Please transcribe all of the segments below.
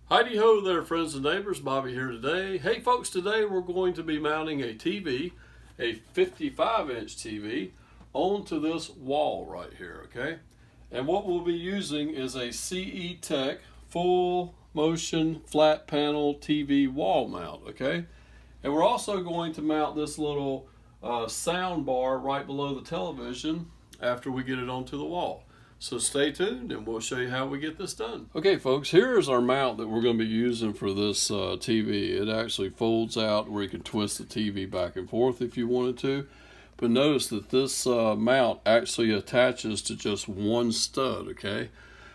Heidi ho there, friends and neighbors. Bobby here today. Hey folks, today we're going to be mounting a TV, a 55-inch TV, onto this wall right here, okay? And what we'll be using is a CE Tech full motion flat panel TV wall mount, okay? And we're also going to mount this little sound bar right below the television after we get it onto the wall. So stay tuned and we'll show you how we get this done. Okay folks, here's our mount that we're going to be using for this TV. It actually folds out where you can twist the TV back and forth if you wanted to. But notice that this mount actually attaches to just one stud, okay?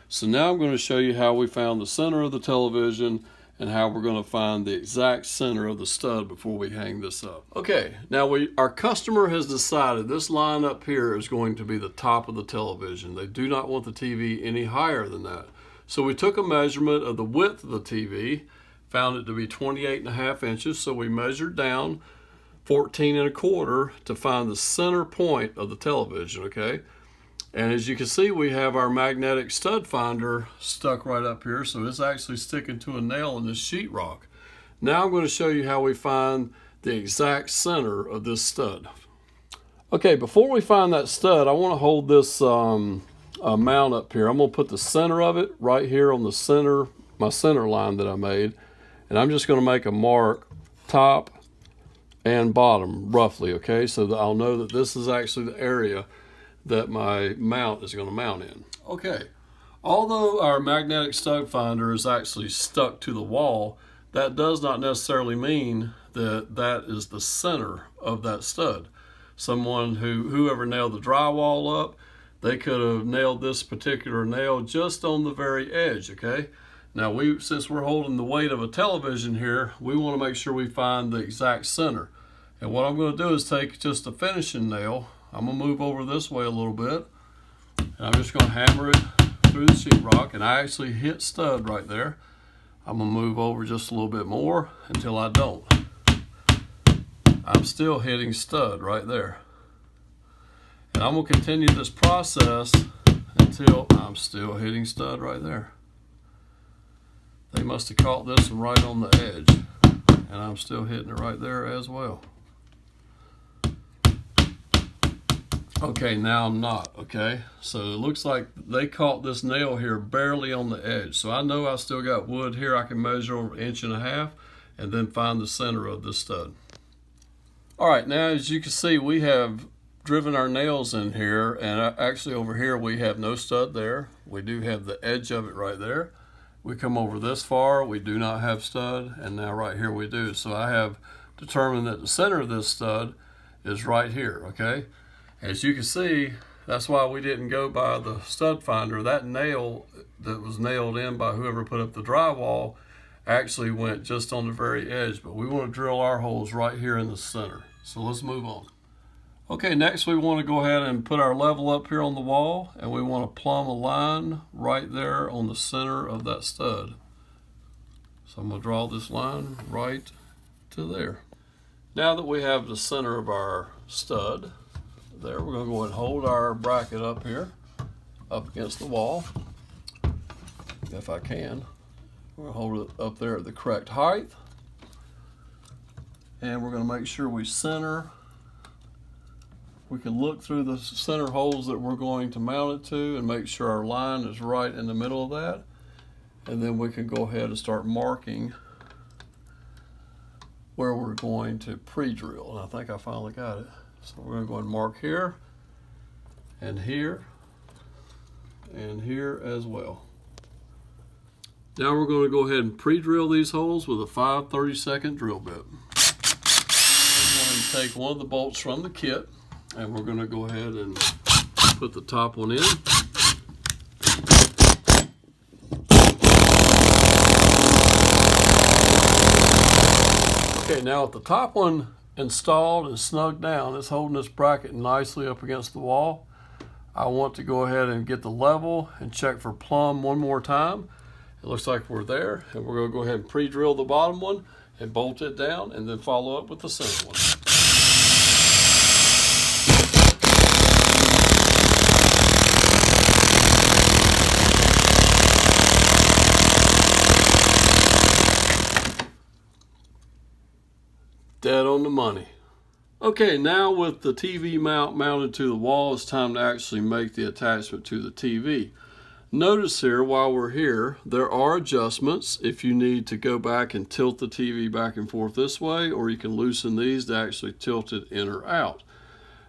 So now I'm going to show you how we found the center of the television and how we're going to find the exact center of the stud before we hang this up. Okay, now our customer has decided this line up here is going to be the top of the television. They do not want the TV any higher than that. So we took a measurement of the width of the TV, found it to be 28.5 inches, so we measured down 14.25 to find the center point of the television, okay? And as you can see, we have our magnetic stud finder stuck right up here, so it's actually sticking to a nail in this sheetrock. Now I'm going to show you how we find the exact center of this stud. Okay, before we find that stud, I want to hold this mount up here. I'm going to put the center of it right here on the center, my center line that I made, and I'm just going to make a mark top and bottom roughly, okay, so that I'll know that this is actually the area that my mount is going to mount in. Okay, although our magnetic stud finder is actually stuck to the wall, that does not necessarily mean that that is the center of that stud. Whoever nailed the drywall up, they could have nailed this particular nail just on the very edge, okay? Now since we're holding the weight of a television here, we want to make sure we find the exact center. And what I'm going to do is take just a finishing nail. I'm going to move over this way a little bit, and I'm just going to hammer it through the sheetrock, and I actually hit stud right there. I'm going to move over just a little bit more until I don't. I'm still hitting stud right there. And I'm going to continue this process until I'm still hitting stud right there. They must have caught this one right on the edge, and I'm still hitting it right there as well. Okay, now I'm not, okay? So it looks like they caught this nail here barely on the edge. So I know I still got wood here. I can measure over 1.5 inches and then find the center of this stud. All right, now as you can see, we have driven our nails in here, and actually over here we have no stud there. We do have the edge of it right there. We come over this far, we do not have stud, and now right here we do. So I have determined that the center of this stud is right here, okay? As you can see, that's why we didn't go by the stud finder. That nail that was nailed in by whoever put up the drywall actually went just on the very edge, but we want to drill our holes right here in the center. So let's move on. Okay, next we want to go ahead and put our level up here on the wall, and we want to plumb a line right there on the center of that stud. So I'm going to draw this line right to there. Now that we have the center of our stud, there, we're going to go ahead and hold our bracket up here, up against the wall, if I can. We're going to hold it up there at the correct height. And we're going to make sure we center. We can look through the center holes that we're going to mount it to and make sure our line is right in the middle of that. And then we can go ahead and start marking where we're going to pre-drill. And I think I finally got it. So we're going to go ahead and mark here, and here as well. Now we're going to go ahead and pre-drill these holes with a 5/32 drill bit. We're going to take one of the bolts from the kit, and we're going to go ahead and put the top one in. Okay, now with the top one installed and snugged down, it's holding this bracket nicely up against the wall. I want to go ahead and get the level and check for plumb one more time. It looks like we're there, and we're going to go ahead and pre-drill the bottom one and bolt it down, and then follow up with the center one. on the money. Okay, now with the TV mount mounted to the wall, it's time to actually make the attachment to the TV. Notice here, while we're here, there are adjustments if you need to go back and tilt the TV back and forth this way, or you can loosen these to actually tilt it in or out.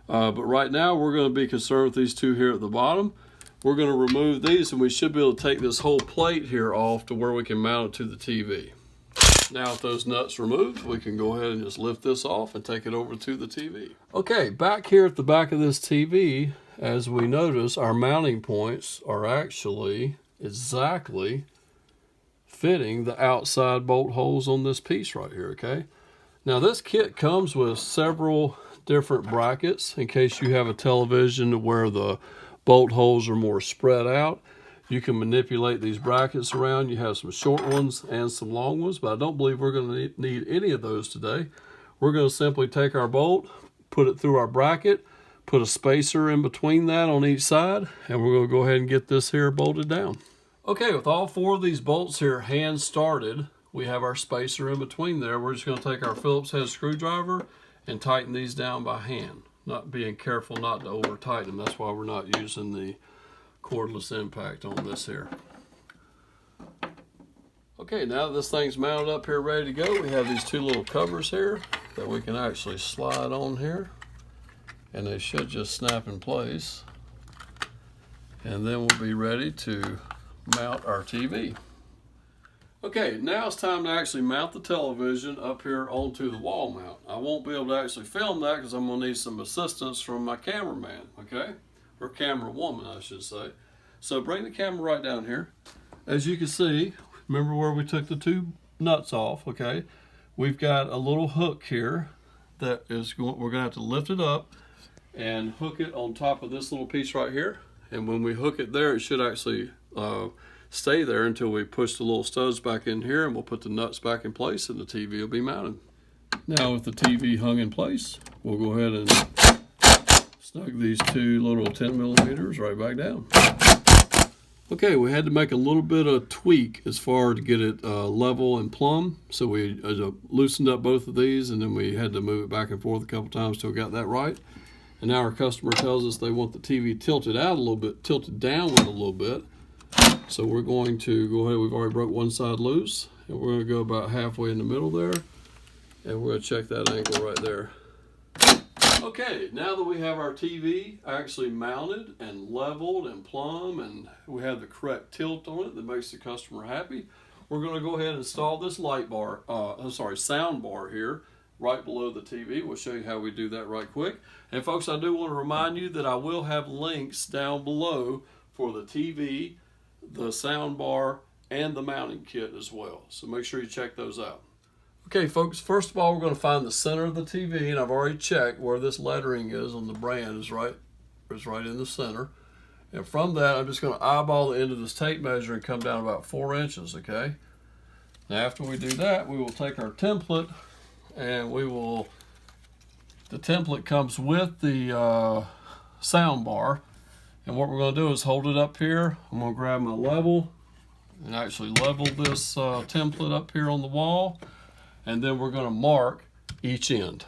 But right now, we're going to be concerned with these two here at the bottom. We're going to remove these, and we should be able to take this whole plate here off to where we can mount it to the TV. Now with those nuts removed, we can go ahead and just lift this off and take it over to the TV. Okay, back here at the back of this TV, as we notice, our mounting points are actually exactly fitting the outside bolt holes on this piece right here, okay? Now this kit comes with several different brackets in case you have a television where the bolt holes are more spread out. You can manipulate these brackets around. You have some short ones and some long ones, but I don't believe we're going to need any of those today. We're going to simply take our bolt, put it through our bracket, put a spacer in between that on each side, and we're going to go ahead and get this here bolted down. Okay, with all four of these bolts here hand started, we have our spacer in between there. We're just going to take our Phillips head screwdriver and tighten these down by hand. Not being careful not to over tighten them. That's why we're not using the cordless impact on this here. Okay, now that this thing's mounted up here ready to go, we have these two little covers here that we can actually slide on here, and they should just snap in place, and then we'll be ready to mount our TV. Okay, now it's time to actually mount the television up here onto the wall mount. I won't be able to actually film that because I'm going to need some assistance from my cameraman, okay? Or camera woman, I should say. So bring the camera right down here. As you can see, remember where we took the two nuts off, okay? We've got a little hook here that is going, we're going to have to lift it up and hook it on top of this little piece right here. And when we hook it there, it should actually stay there until we push the little studs back in here, and we'll put the nuts back in place and the TV will be mounted. Now with the TV hung in place, we'll go ahead and snug these two little 10 millimeters right back down. Okay, we had to make a little bit of tweak as far to get it level and plumb. So we loosened up both of these, and then we had to move it back and forth a couple times till we got that right. And now our customer tells us they want the TV tilted out a little bit, tilted downward a little bit. So we're going to go ahead, we've already broke one side loose, and we're going to go about halfway in the middle there, and we're going to check that angle right there. Okay, now that we have our TV actually mounted and leveled and plumb, and we have the correct tilt on it that makes the customer happy, we're going to go ahead and install this sound bar here right below the TV. We'll show you how we do that right quick. And folks, I do want to remind you that I will have links down below for the TV, the sound bar, and the mounting kit as well. So make sure you check those out. Okay folks, first of all we're going to find the center of the TV, and I've already checked where this lettering is on the brand is right in the center. And from that I'm just going to eyeball the end of this tape measure and come down about 4 inches, okay? Now after we do that, we will take our template, and the template comes with the sound bar. And what we're going to do is hold it up here. I'm going to grab my level and actually level this template up here on the wall. And then we're going to mark each end.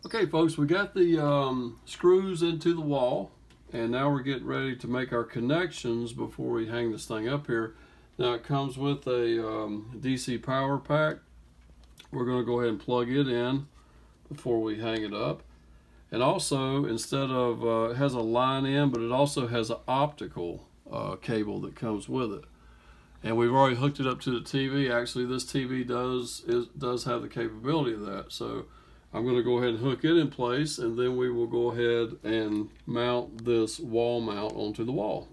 Okay folks, we got the screws into the wall. And now we're getting ready to make our connections before we hang this thing up here. Now it comes with a DC power pack. We're going to go ahead and plug it in before we hang it up. And also, instead of, it has a line in, but it also has an optical cable that comes with it. And we've already hooked it up to the TV. Actually, this TV does have the capability of that. So I'm going to go ahead and hook it in place, and then we will go ahead and mount this wall mount onto the wall.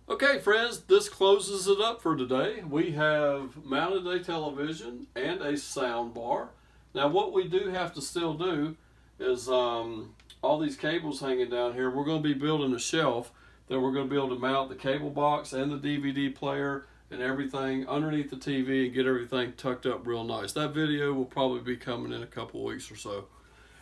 Okay friends, this closes it up for today. We have mounted a television and a sound bar. Now what we do have to still do is all these cables hanging down here, we're going to be building a shelf that we're going to be able to mount the cable box and the DVD player and everything underneath the TV and get everything tucked up real nice. That video will probably be coming in a couple weeks or so.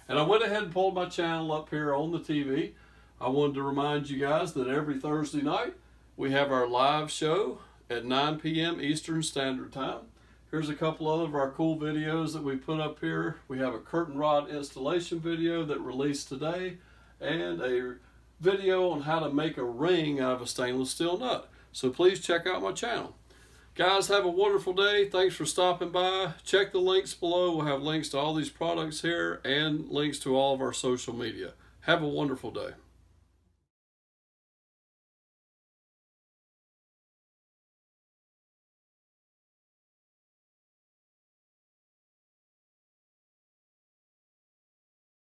And I went ahead and pulled my channel up here on the TV. I wanted to remind you guys that every Thursday night we have our live show at 9 p.m. Eastern Standard Time. Here's a couple of our cool videos that we put up here. We have a curtain rod installation video that released today and a video on how to make a ring out of a stainless steel nut. So please check out my channel. Guys, have a wonderful day. Thanks for stopping by. Check the links below. We'll have links to all these products here and links to all of our social media. Have a wonderful day.